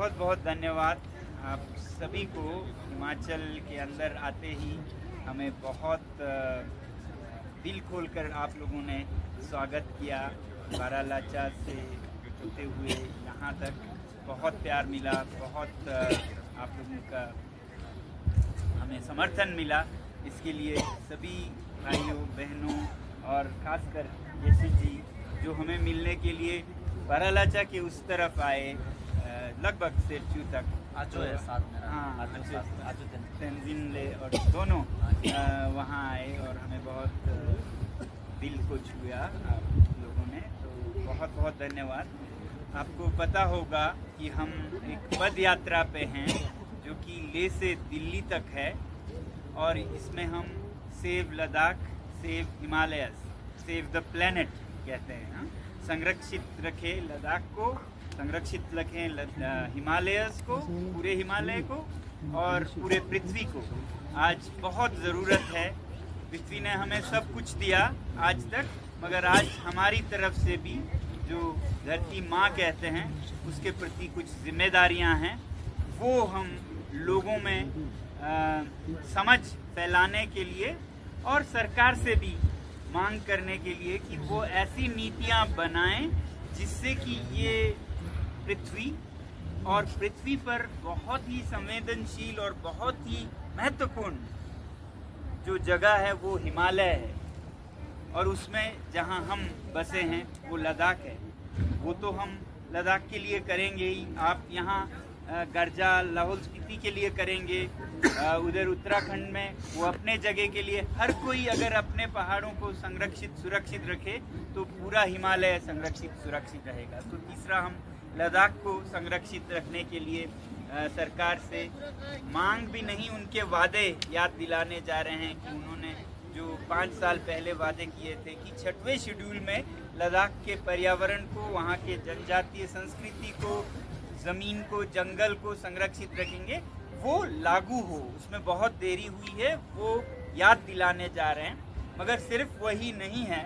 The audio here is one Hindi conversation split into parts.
बहुत बहुत धन्यवाद आप सभी को। हिमाचल के अंदर आते ही हमें बहुत दिल खोलकर आप लोगों ने स्वागत किया। बारालाचा से होते हुए यहाँ तक बहुत प्यार मिला, बहुत आप लोगों का हमें समर्थन मिला। इसके लिए सभी भाइयों बहनों और ख़ासकर यशु जी जो हमें मिलने के लिए बारालाचा के उस तरफ आए, लगभग सेरचू तक आजो है साथ में। हाँ, आजो तंजिनले और दोनों वहाँ आए और हमें बहुत दिल को छुआ आप लोगों ने, तो बहुत बहुत धन्यवाद। आपको पता होगा कि हम एक पद यात्रा पे हैं जो कि लेह से दिल्ली तक है और इसमें हम save Ladakh, save Himalayas, save the planet कहते हैं। हाँ? संरक्षित रखें लद्दाख को, संरक्षित रखें हिमालयस को, पूरे हिमालय को और पूरे पृथ्वी को। आज बहुत ज़रूरत है। पृथ्वी ने हमें सब कुछ दिया आज तक, मगर आज हमारी तरफ से भी जो धरती माँ कहते हैं उसके प्रति कुछ जिम्मेदारियाँ हैं, वो हम लोगों में समझ फैलाने के लिए और सरकार से भी मांग करने के लिए कि वो ऐसी नीतियाँ बनाएं जिससे कि ये पृथ्वी और पृथ्वी पर बहुत ही संवेदनशील और बहुत ही महत्वपूर्ण जो जगह है वो हिमालय है और उसमें जहाँ हम बसे हैं वो लद्दाख है। वो तो हम लद्दाख के लिए करेंगे ही, आप यहाँ गर्जा लाहौल स्पीति के लिए करेंगे, उधर उत्तराखंड में वो अपने जगह के लिए। हर कोई अगर अपने पहाड़ों को संरक्षित सुरक्षित रखे तो पूरा हिमालय संरक्षित सुरक्षित रहेगा। तो तीसरा, हम लद्दाख को संरक्षित रखने के लिए सरकार से मांग भी नहीं, उनके वादे याद दिलाने जा रहे हैं कि उन्होंने जो 5 साल पहले वादे किए थे कि 6वें शेड्यूल में लद्दाख के पर्यावरण को, वहाँ के जनजातीय संस्कृति को, ज़मीन को, जंगल को संरक्षित रखेंगे, वो लागू हो। उसमें बहुत देरी हुई है, वो याद दिलाने जा रहे हैं। मगर सिर्फ वही नहीं है,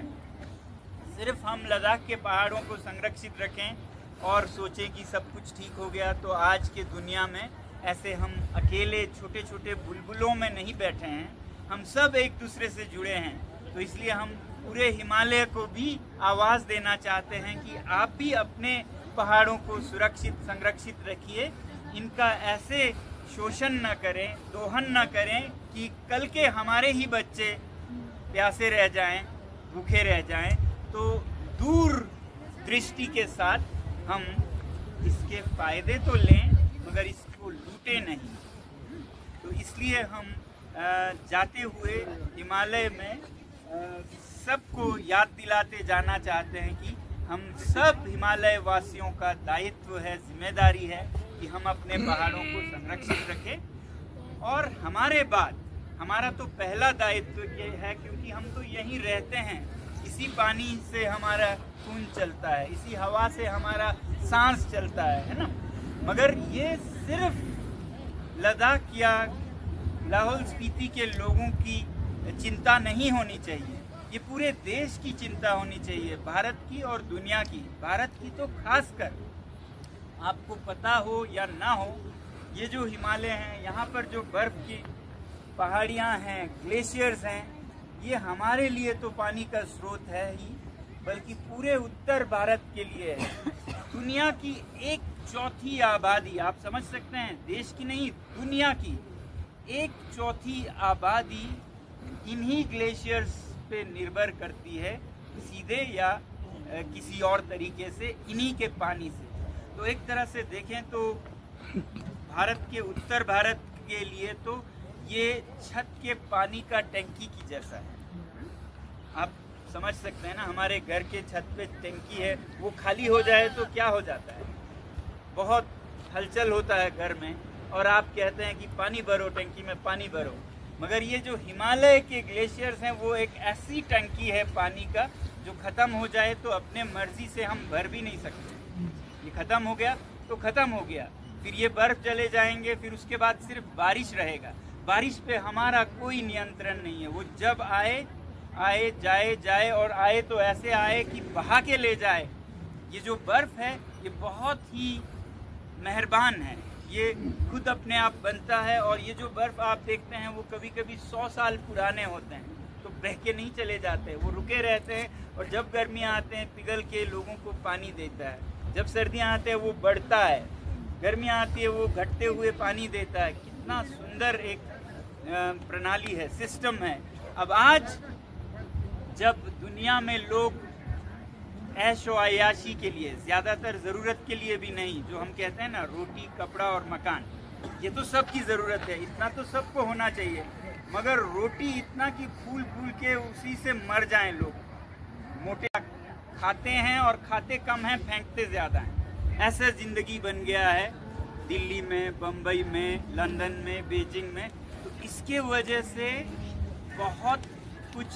सिर्फ हम लद्दाख के पहाड़ों को संरक्षित रखें और सोचें कि सब कुछ ठीक हो गया, तो आज के दुनिया में ऐसे हम अकेले छोटे छोटे बुलबुलों में नहीं बैठे हैं, हम सब एक दूसरे से जुड़े हैं। तो इसलिए हम पूरे हिमालय को भी आवाज़ देना चाहते हैं कि आप भी अपने पहाड़ों को सुरक्षित संरक्षित रखिए, इनका ऐसे शोषण न करें, दोहन न करें कि कल के हमारे ही बच्चे प्यासे रह जाएं, भूखे रह जाएं। तो दूर दृष्टि के साथ हम इसके फायदे तो लें मगर इसको लूटे नहीं। तो इसलिए हम जाते हुए हिमालय में सबको याद दिलाते जाना चाहते हैं कि हम सब हिमालय वासियों का दायित्व है, जिम्मेदारी है कि हम अपने पहाड़ों को संरक्षित रखें। और हमारे बाद हमारा तो पहला दायित्व ये है, क्योंकि हम तो यहीं रहते हैं, इसी पानी से हमारा खून चलता है, इसी हवा से हमारा सांस चलता है ना। मगर ये सिर्फ लद्दाख या लाहौल स्पीति के लोगों की चिंता नहीं होनी चाहिए, ये पूरे देश की चिंता होनी चाहिए, भारत की और दुनिया की। भारत की तो खासकर, आपको पता हो या ना हो, ये जो हिमालय हैं, यहाँ पर जो बर्फ की पहाड़ियाँ हैं, ग्लेशियर्स हैं, ये हमारे लिए तो पानी का स्रोत है ही, बल्कि पूरे उत्तर भारत के लिए है। दुनिया की 1/4 आबादी, आप समझ सकते हैं, देश की नहीं दुनिया की 1/4 आबादी इन्हीं ग्लेशियर्स पे निर्भर करती है, सीधे या किसी और तरीके से इन्हीं के पानी से। तो एक तरह से देखें तो भारत के, उत्तर भारत के लिए तो ये छत के पानी का टंकी की जैसा है। आप समझ सकते हैं ना, हमारे घर के छत पे टंकी है, वो खाली हो जाए तो क्या हो जाता है, बहुत हलचल होता है घर में, और आप कहते हैं कि पानी भरो, टंकी में पानी भरो। मगर ये जो हिमालय के ग्लेशियर्स हैं, वो एक ऐसी टंकी है पानी का जो ख़त्म हो जाए तो अपने मर्जी से हम भर भी नहीं सकते। ये ख़त्म हो गया तो ख़त्म हो गया, फिर ये बर्फ़ चले जाएंगे, फिर उसके बाद सिर्फ बारिश रहेगा। बारिश पे हमारा कोई नियंत्रण नहीं है, वो जब आए आए, जाए जाए, और आए तो ऐसे आए कि बहा के ले जाए। ये जो बर्फ़ है ये बहुत ही मेहरबान है, ये खुद अपने आप बनता है। और ये जो बर्फ़ आप देखते हैं वो कभी कभी 100 साल पुराने होते हैं, तो बह के नहीं चले जाते, वो रुके रहते हैं। और जब गर्मियाँ आते हैं पिघल के लोगों को पानी देता है, जब सर्दियाँ आते हैं वो बढ़ता है, गर्मियाँ आती है वो घटते हुए पानी देता है। कितना सुंदर एक प्रणाली है, सिस्टम है। अब आज जब दुनिया में लोग ऐशो आयाशी के लिए, ज़्यादातर ज़रूरत के लिए भी नहीं, जो हम कहते हैं ना रोटी कपड़ा और मकान, ये तो सबकी ज़रूरत है, इतना तो सबको होना चाहिए, मगर रोटी इतना कि फूल फूल के उसी से मर जाएं लोग। मोटे खाते हैं और खाते कम हैं, फेंकते ज़्यादा हैं। ऐसा ज़िंदगी बन गया है दिल्ली में, बम्बई में, लंदन में, बीजिंग में। तो इसके वजह से बहुत कुछ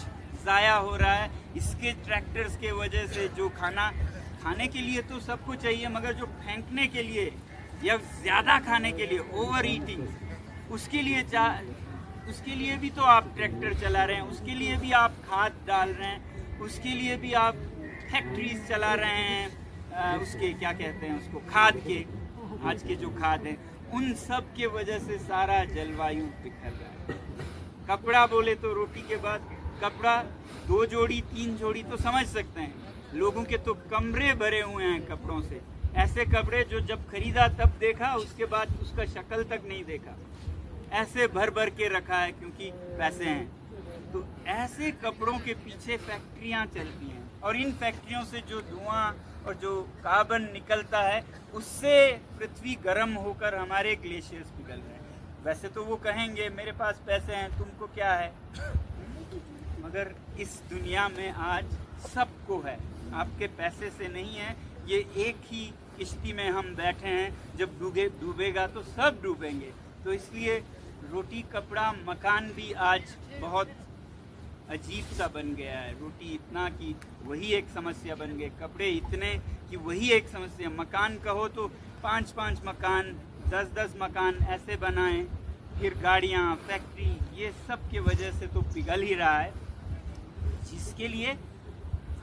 ज़ाया हो रहा है। इसके ट्रैक्टर्स के वजह से जो खाने के लिए तो सबको चाहिए, मगर जो फेंकने के लिए या ज़्यादा खाने के लिए, ओवर ईटिंग, उसके लिए भी तो आप ट्रैक्टर चला रहे हैं, उसके लिए भी आप खाद डाल रहे हैं, उसके लिए भी आप फैक्ट्रीज चला रहे हैं, उसके क्या कहते हैं उसको, खाद के, आज के जो खाद हैं, उन सब के वजह से सारा जलवायु बिखर रहा है। कपड़ा बोले तो रोटी के बाद कपड़ा 2 जोड़ी 3 जोड़ी तो समझ सकते हैं, लोगों के तो कमरे भरे हुए हैं कपड़ों से। ऐसे कपड़े जो जब खरीदा तब देखा, उसके बाद उसका शक्ल तक नहीं देखा, ऐसे भर भर के रखा है क्योंकि पैसे हैं। तो ऐसे कपड़ों के पीछे फैक्ट्रियां चलती हैं, और इन फैक्ट्रियों से जो धुआं और जो कार्बन निकलता है, उससे पृथ्वी गर्म होकर हमारे ग्लेशियर्स पिघल रहे हैं। वैसे तो वो कहेंगे मेरे पास पैसे हैं, तुमको क्या है, मगर इस दुनिया में आज सबको है, आपके पैसे से नहीं है। ये एक ही किश्ती में हम बैठे हैं, जब डूबेगा तो सब डूबेंगे। तो इसलिए रोटी कपड़ा मकान भी आज बहुत अजीब सा बन गया है। रोटी इतना कि वही एक समस्या बन गए, कपड़े इतने कि वही एक समस्या। मकान कहो तो 5-5 मकान, 10-10 मकान ऐसे बनाएं, फिर गाड़ियाँ, फैक्ट्री, ये सब के वजह से तो पिघल ही रहा है, जिसके लिए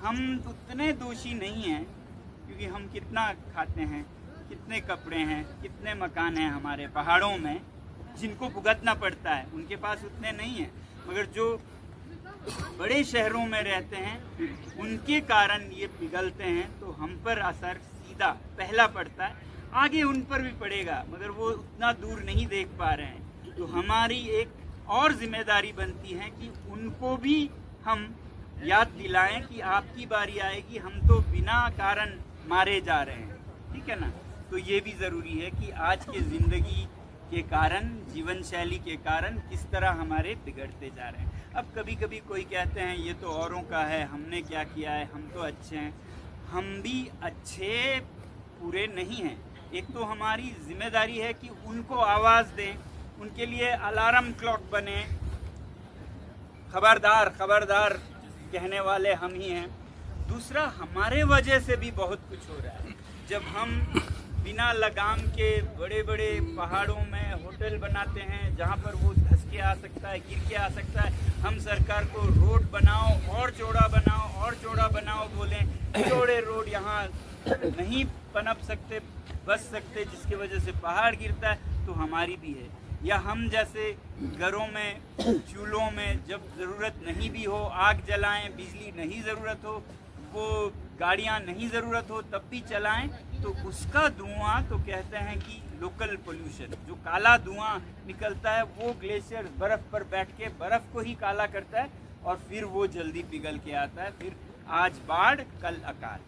हम उतने दोषी नहीं हैं, क्योंकि हम कितना खाते हैं, कितने कपड़े हैं, कितने मकान हैं हमारे पहाड़ों में जिनको भुगतना पड़ता है, उनके पास उतने नहीं हैं। मगर जो बड़े शहरों में रहते हैं उनके कारण ये पिघलते हैं, तो हम पर असर सीधा पहला पड़ता है, आगे उन पर भी पड़ेगा, मगर वो उतना दूर नहीं देख पा रहे हैं। तो हमारी एक और जिम्मेदारी बनती है कि उनको भी हम याद दिलाएं कि आपकी बारी आएगी, हम तो बिना कारण मारे जा रहे हैं, ठीक है ना। तो ये भी ज़रूरी है कि आज के ज़िंदगी के कारण, जीवन शैली के कारण किस तरह हमारे बिगड़ते जा रहे हैं। अब कभी कभी कोई कहते हैं ये तो औरों का है, हमने क्या किया है, हम तो अच्छे हैं। हम भी अच्छे पूरे नहीं हैं। एक तो हमारी जिम्मेदारी है कि उनको आवाज़ दें, उनके लिए अलार्म क्लॉक बने, खबरदार खबरदार कहने वाले हम ही हैं। दूसरा, हमारे वजह से भी बहुत कुछ हो रहा है। जब हम बिना लगाम के बड़े बड़े पहाड़ों में होटल बनाते हैं जहाँ पर वो धंस के आ सकता है, गिर के आ सकता है, हम सरकार को रोड बनाओ और चौड़ा बनाओ और चौड़ा बनाओ बोलें, चौड़े रोड यहाँ नहीं पनप सकते, बस सकते, जिसकी वजह से पहाड़ गिरता है, तो हमारी भी है। या हम जैसे घरों में, चूल्हों में जब ज़रूरत नहीं भी हो आग जलाएं, बिजली नहीं ज़रूरत हो, वो गाड़ियां नहीं ज़रूरत हो तब भी चलाएं, तो उसका धुआं तो कहते हैं कि लोकल पोल्यूशन, जो काला धुआं निकलता है वो ग्लेशियर बर्फ़ पर बैठ के बर्फ़ को ही काला करता है और फिर वो जल्दी पिघल के आता है। फिर आज बाढ़, कल अकाल,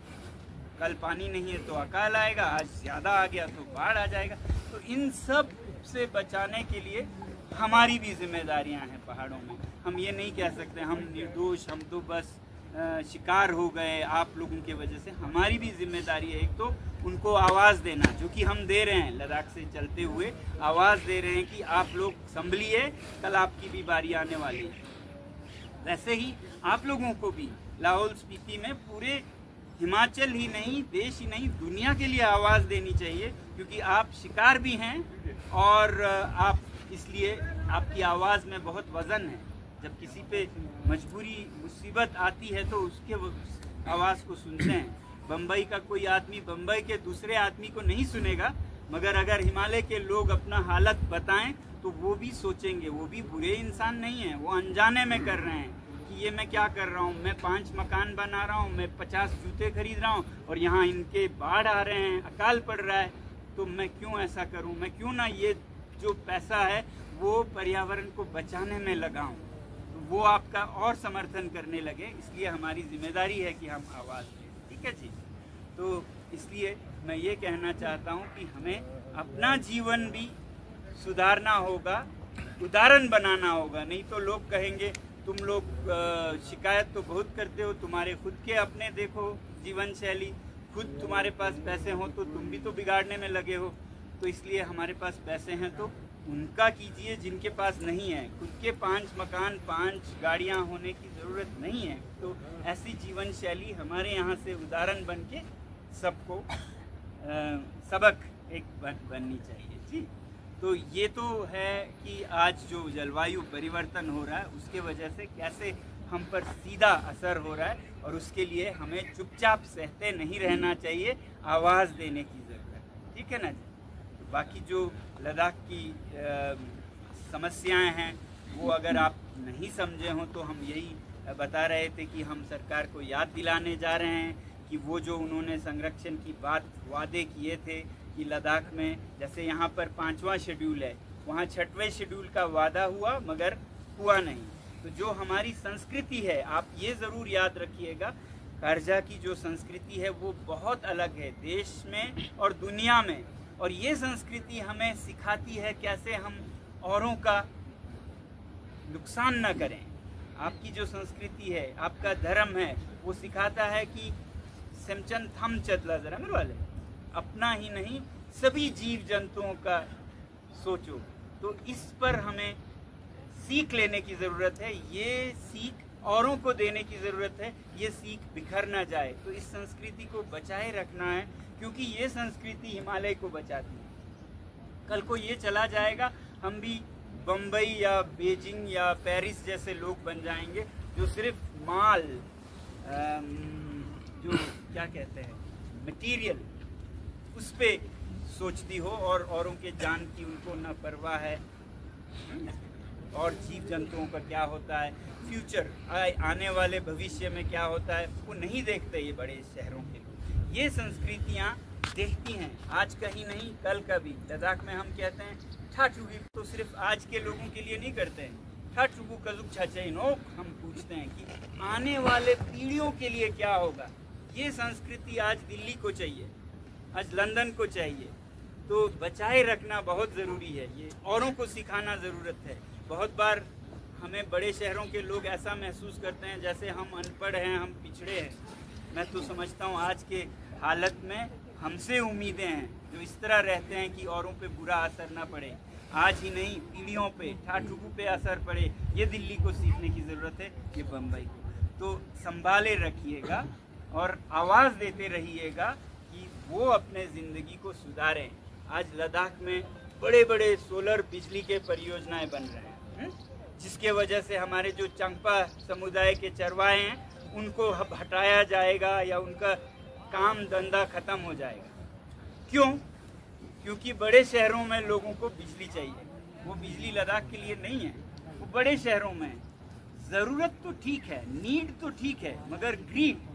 कल पानी नहीं है तो अकाल आएगा, आज ज़्यादा आ गया तो बाढ़ आ जाएगा। तो इन सब से बचाने के लिए हमारी भी जिम्मेदारियां हैं पहाड़ों में। हम ये नहीं कह सकते हम निर्दोष, हम तो बस शिकार हो गए आप लोगों के वजह से। हमारी भी जिम्मेदारी है एक तो उनको आवाज़ देना, जो कि हम दे रहे हैं, लद्दाख से चलते हुए आवाज़ दे रहे हैं कि आप लोग संभलिए, कल आपकी भी बारी आने वाली है। वैसे ही आप लोगों को भी लाहौल स्पीति में, पूरे हिमाचल ही नहीं, देश ही नहीं, दुनिया के लिए आवाज़ देनी चाहिए, क्योंकि आप शिकार भी हैं और आप, इसलिए आपकी आवाज़ में बहुत वज़न है। जब किसी पे मजबूरी, मुसीबत आती है तो उसके आवाज़ को सुनते हैं। बम्बई का कोई आदमी बम्बई के दूसरे आदमी को नहीं सुनेगा, मगर अगर हिमालय के लोग अपना हालत बताएं तो वो भी सोचेंगे, वो भी बुरे इंसान नहीं है, वो अनजाने में कर रहे हैं कि ये मैं क्या कर रहा हूँ, मैं 5 मकान बना रहा हूँ, मैं 50 जूते खरीद रहा हूँ और यहाँ इनके बाढ़ आ रहे हैं, अकाल पड़ रहा है, तो मैं क्यों ऐसा करूँ, मैं क्यों ना ये जो पैसा है वो पर्यावरण को बचाने में लगाऊं, तो वो आपका और समर्थन करने लगे। इसलिए हमारी जिम्मेदारी है कि हम आवाज़ दें, ठीक है जी। तो इसलिए मैं ये कहना चाहता हूँ कि हमें अपना जीवन भी सुधारना होगा, उदाहरण बनाना होगा, नहीं तो लोग कहेंगे तुम लोग शिकायत तो बहुत करते हो, तुम्हारे खुद के अपने देखो जीवन शैली, खुद तुम्हारे पास पैसे हो तो तुम भी तो बिगाड़ने में लगे हो। तो इसलिए हमारे पास पैसे हैं तो उनका कीजिए जिनके पास नहीं है। खुद के 5 मकान 5 गाड़ियाँ होने की ज़रूरत नहीं है। तो ऐसी जीवन शैली हमारे यहाँ से उदाहरण बन के सबको सबक एक बननी चाहिए जी। तो ये तो है कि आज जो जलवायु परिवर्तन हो रहा है उसके वजह से कैसे हम पर सीधा असर हो रहा है, और उसके लिए हमें चुपचाप सहते नहीं रहना चाहिए, आवाज़ देने की ज़रूरत है, ठीक है ना जी। तो बाकी जो लद्दाख की समस्याएं हैं वो अगर आप नहीं समझे हों तो हम यही बता रहे थे कि हम सरकार को याद दिलाने जा रहे हैं कि वो जो उन्होंने संरक्षण की बात वादे किए थे कि लद्दाख में, जैसे यहाँ पर 5वां शेड्यूल है, वहाँ 6वें शेड्यूल का वादा हुआ मगर हुआ नहीं। तो जो हमारी संस्कृति है, आप ये ज़रूर याद रखिएगा, कारजा की जो संस्कृति है वो बहुत अलग है देश में और दुनिया में, और ये संस्कृति हमें सिखाती है कैसे हम औरों का नुकसान न करें। आपकी जो संस्कृति है, आपका धर्म है, वो सिखाता है कि सेमचन थम चतला जरा मेरे वाले, अपना ही नहीं सभी जीव जंतुओं का सोचो। तो इस पर हमें सीख लेने की ज़रूरत है, ये सीख औरों को देने की ज़रूरत है, ये सीख बिखर ना जाए। तो इस संस्कृति को बचाए रखना है, क्योंकि ये संस्कृति हिमालय को बचाती है। कल को ये चला जाएगा, हम भी बम्बई या बीजिंग या पेरिस जैसे लोग बन जाएंगे जो सिर्फ माल, जो क्या कहते हैं मटीरियल, उस पे सोचती हो और औरों के जान की उनको न परवाह है, और जीव जंतुओं का क्या होता है, फ्यूचर आने वाले भविष्य में क्या होता है वो नहीं देखते ये बड़े शहरों के लोग। ये संस्कृतियाँ देखती हैं, आज कहीं नहीं कल कभी। लद्दाख में हम कहते हैं ठाठुगी, तो सिर्फ आज के लोगों के लिए नहीं करते हैं, ठाठुगु कजुक छाचैनो, हम पूछते हैं कि आने वाले पीढ़ियों के लिए क्या होगा। ये संस्कृति आज दिल्ली को चाहिए, आज लंदन को चाहिए, तो बचाए रखना बहुत ज़रूरी है, ये औरों को सिखाना ज़रूरत है। बहुत बार हमें बड़े शहरों के लोग ऐसा महसूस करते हैं जैसे हम अनपढ़ हैं, हम पिछड़े हैं। मैं तो समझता हूँ आज के हालत में हमसे उम्मीदें हैं जो इस तरह रहते हैं कि औरों पे बुरा असर ना पड़े, आज ही नहीं पीढ़ियों पे, ठाठुगु पे असर पड़े। ये दिल्ली को सीखने की ज़रूरत है, ये बम्बई को। तो संभाले रखिएगा और आवाज़ देते रहिएगा कि वो अपने ज़िंदगी को सुधारें। आज लद्दाख में बड़े बड़े सोलर बिजली के परियोजनाएं बन रहे हैं, जिसके वजह से हमारे जो चंगपा समुदाय के चरवाहे हैं उनको हटाया जाएगा या उनका काम धंधा खत्म हो जाएगा। क्यों? क्योंकि बड़े शहरों में लोगों को बिजली चाहिए, वो बिजली लद्दाख के लिए नहीं है, वो बड़े शहरों में ज़रूरत तो ठीक है, नीड तो ठीक है, मगर ग्रीड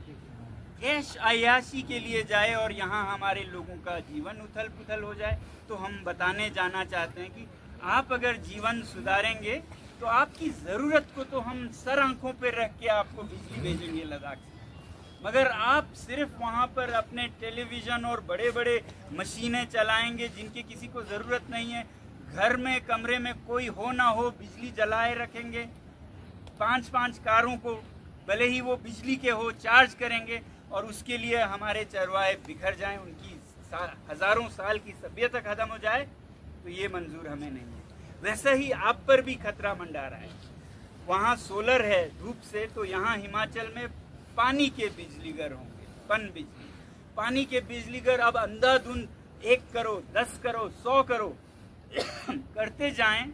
ऐश आयाशी के लिए जाए और यहाँ हमारे लोगों का जीवन उथल पुथल हो जाए। तो हम बताने जाना चाहते हैं कि आप अगर जीवन सुधारेंगे तो आपकी ज़रूरत को तो हम सर आंखों पर रख के आपको बिजली भेजेंगे लद्दाख से, मगर आप सिर्फ वहाँ पर अपने टेलीविज़न और बड़े बड़े मशीनें चलाएंगे जिनकी किसी को ज़रूरत नहीं है। घर में कमरे में कोई हो ना हो बिजली जलाए रखेंगे, 5-5 कारों को भले ही वो बिजली के हो चार्ज करेंगे, और उसके लिए हमारे चरवाहे बिखर जाएं, उनकी हज़ारों साल की सभ्यता खत्म हो जाए, तो ये मंजूर हमें नहीं है। वैसे ही आप पर भी खतरा मंडा रहा है। वहाँ सोलर है धूप से, तो यहाँ हिमाचल में पानी के बिजलीघर होंगे, पन बिजली, पानी के बिजलीघर अब अंधाधुंध 1 करो, 10 करो, 100 करो करते जाएं,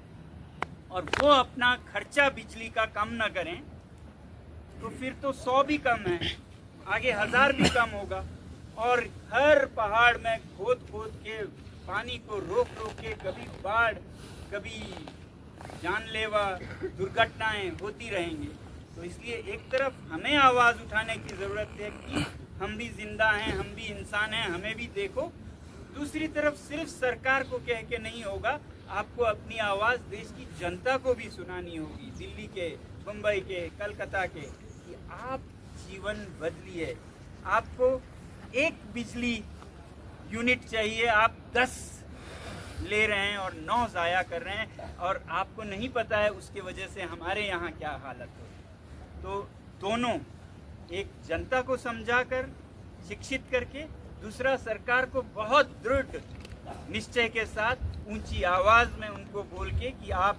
और वो अपना खर्चा बिजली का कम ना करें, तो फिर तो 100 भी कम है, आगे 1000 भी कम होगा। और हर पहाड़ में खोद खोद के पानी को रोक रोक के कभी बाढ़, कभी जानलेवा दुर्घटनाएं होती रहेंगी। तो इसलिए एक तरफ हमें आवाज़ उठाने की ज़रूरत है कि हम भी जिंदा हैं, हम भी इंसान हैं, हमें भी देखो। दूसरी तरफ सिर्फ सरकार को कह के नहीं होगा, आपको अपनी आवाज़ देश की जनता को भी सुनानी होगी, दिल्ली के, मुंबई के, कलकत्ता के, कि आप जीवन बदलिए। आपको एक बिजली यूनिट चाहिए, आप 10 ले रहे हैं और 9 ज़ाया कर रहे हैं, और आपको नहीं पता है उसकी वजह से हमारे यहाँ क्या हालत हो। तो दोनों, एक जनता को समझाकर, शिक्षित करके, दूसरा सरकार को बहुत दृढ़ निश्चय के साथ ऊंची आवाज़ में उनको बोल के कि आप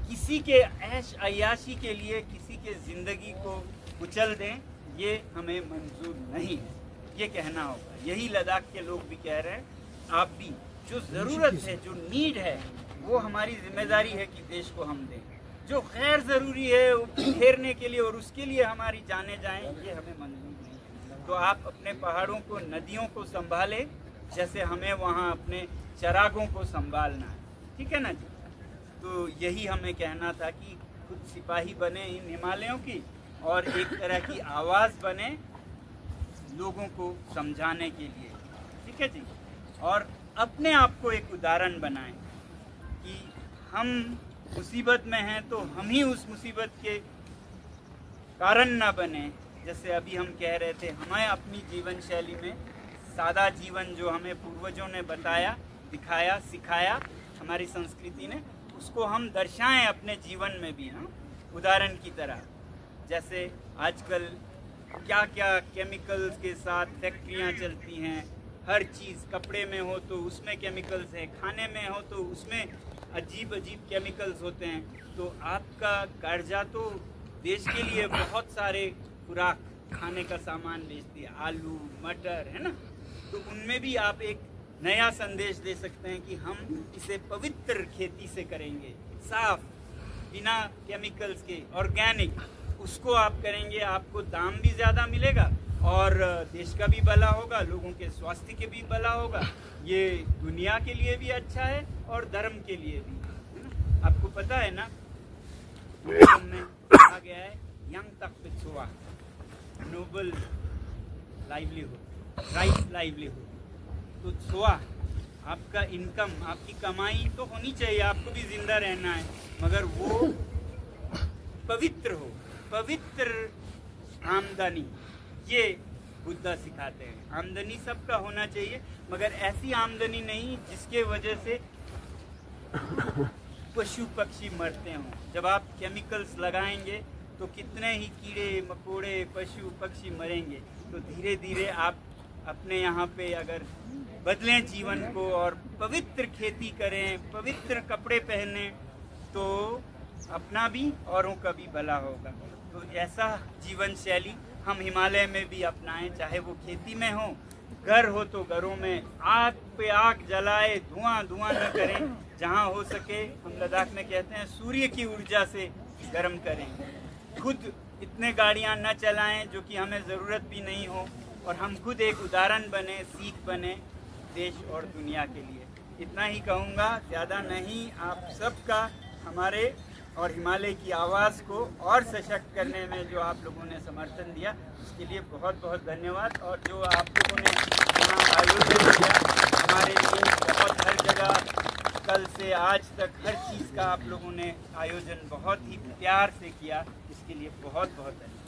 किसी के ऐश अयाशी के लिए किसी के ज़िंदगी को कुचल दें, ये हमें मंजूर नहीं है, ये कहना होगा। यही लद्दाख के लोग भी कह रहे हैं, आप भी। जो ज़रूरत है, जो नीड है, वो हमारी जिम्मेदारी है कि देश को हम दें। जो गैर ज़रूरी है घेरने के लिए और उसके लिए हमारी जाने जाएं, ये हमें मंजूर नहीं। तो आप अपने पहाड़ों को, नदियों को संभालें, जैसे हमें वहाँ अपने चरागों को संभालना है, ठीक है ना जी। तो यही हमें कहना था कि खुद सिपाही बने इन हिमालयों की, और एक तरह की आवाज़ बने लोगों को समझाने के लिए, ठीक है जी। और अपने आप को एक उदाहरण बनाएं कि हम मुसीबत में हैं तो हम ही उस मुसीबत के कारण ना बने। जैसे अभी हम कह रहे थे, हमें अपनी जीवन शैली में सादा जीवन जो हमें पूर्वजों ने बताया, दिखाया, सिखाया, हमारी संस्कृति ने, उसको हम दर्शाएं अपने जीवन में भी, हाँ, उदाहरण की तरह। जैसे आजकल क्या क्या केमिकल्स के साथ फैक्ट्रियाँ चलती हैं, हर चीज़, कपड़े में हो तो उसमें केमिकल्स हैं, खाने में हो तो उसमें अजीब अजीब केमिकल्स होते हैं। तो आपका कर्जा तो देश के लिए बहुत सारे खुराक, खाने का सामान बेचती है, आलू, मटर, है ना। तो उनमें भी आप एक नया संदेश दे सकते हैं कि हम इसे पवित्र खेती से करेंगे, साफ, बिना केमिकल्स के, ऑर्गेनिक, उसको आप करेंगे। आपको दाम भी ज़्यादा मिलेगा और देश का भी भला होगा, लोगों के स्वास्थ्य के भी भला होगा। ये दुनिया के लिए भी अच्छा है और धर्म के लिए भी, है ना। आपको पता है ना, में कहा गया है यंग तक पिछुआ, नोबल लाइवलीहुड, राइट लाइवलीहुड। तो छुआ, आपका इनकम, आपकी कमाई तो होनी चाहिए, आपको भी जिंदा रहना है, मगर वो पवित्र हो, पवित्र आमदनी, ये बुद्धा सिखाते हैं। आमदनी सबका होना चाहिए, मगर ऐसी आमदनी नहीं जिसके वजह से पशु पक्षी मरते हों। जब आप केमिकल्स लगाएंगे तो कितने ही कीड़े मकोड़े, पशु पक्षी मरेंगे। तो धीरे धीरे आप अपने यहाँ पे अगर बदलें जीवन को और पवित्र खेती करें, पवित्र कपड़े पहने, तो अपना भी औरों का भी भला होगा। तो ऐसा जीवन शैली हम हिमालय में भी अपनाएं, चाहे वो खेती में हो, घर हो तो घरों में आग पे आग जलाए, धुआं धुआं न करें। जहाँ हो सके, हम लद्दाख में कहते हैं, सूर्य की ऊर्जा से गर्म करें। खुद इतने गाड़ियाँ न चलाएं जो कि हमें ज़रूरत भी नहीं हो, और हम खुद एक उदाहरण बने, सीख बने देश और दुनिया के लिए। इतना ही कहूँगा, ज़्यादा नहीं। आप सबका, हमारे और हिमालय की आवाज़ को और सशक्त करने में जो आप लोगों ने समर्थन दिया, उसके लिए बहुत बहुत धन्यवाद। और जो आप लोगों ने यहाँ आयोजन किया हमारे लिए, बहुत हर जगह कल से आज तक हर चीज़ का आप लोगों ने आयोजन बहुत ही प्यार से किया, इसके लिए बहुत बहुत धन्यवाद।